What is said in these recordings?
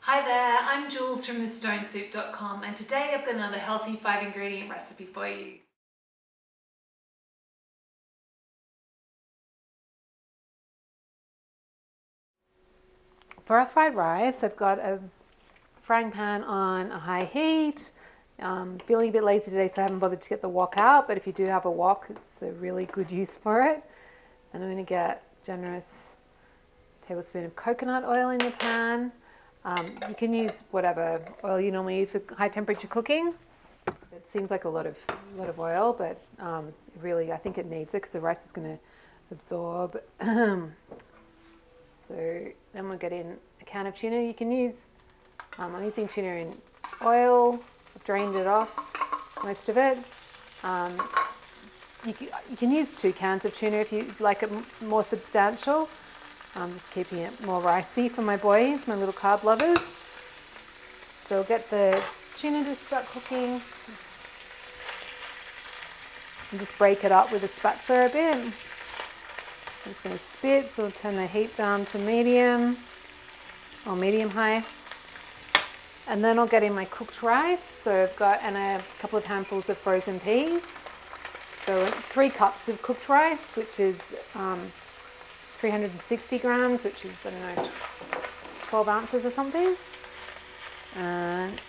Hi there, I'm Jules from thestonесoup.com and today I've got another healthy 5-ingredient recipe for you. For our fried rice, I've got a frying pan on a high heat. Feeling a bit lazy today, so I haven't bothered to get the wok out, but if you do have a wok, it's a really good use for it. And I'm going to get a generous tablespoon of coconut oil in the pan. You can use whatever oil you normally use for high temperature cooking. It seems like a lot of oil, but really I think it needs it because the rice is going to absorb. So then we'll get in a can of tuna. You can use, I'm using tuna in oil. I've drained it off, most of it. You can use 2 cans of tuna if you like it more substantial. I'm just keeping it more ricey for my boys, my little carb lovers. So we'll get the tuna to start cooking and just break it up with a spatula a bit. It's going to spit, so we'll turn the heat down to medium or medium high. And then I'll get in my cooked rice. So I've got a couple of handfuls of frozen peas. So 3 cups of cooked rice, which is 360 grams, which is, I don't know, 12 ounces or something. And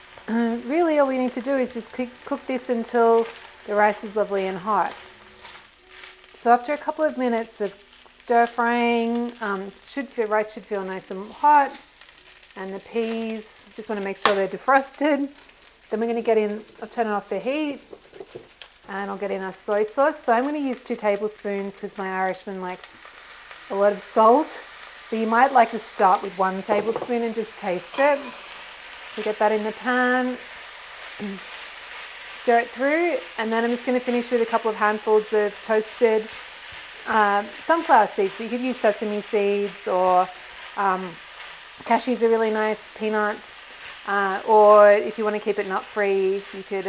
really all we need to do is just cook this until the rice is lovely and hot. So after a couple of minutes of stir frying, rice should feel nice and hot, and the peas, just want to make sure they're defrosted. Then we're going to get in, I'll turn off the heat, and I'll get in our soy sauce. So I'm going to use 2 tablespoons because my Irishman likes a lot of salt, but you might like to start with 1 tablespoon and just taste it. So get that in the pan, stir it through, and then I'm just going to finish with a couple of handfuls of toasted sunflower seeds, but you could use sesame seeds, or cashews are really nice, peanuts, or if you want to keep it nut free, you could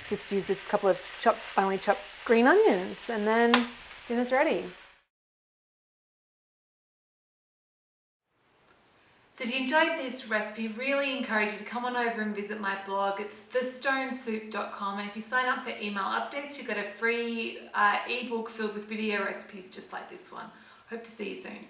just use a couple of finely chopped green onions, and then dinner's ready. So if you enjoyed this recipe, really encourage you to come on over and visit my blog. It's thestonесoup.com, and if you sign up for email updates, you get a free ebook filled with video recipes just like this one. Hope to see you soon.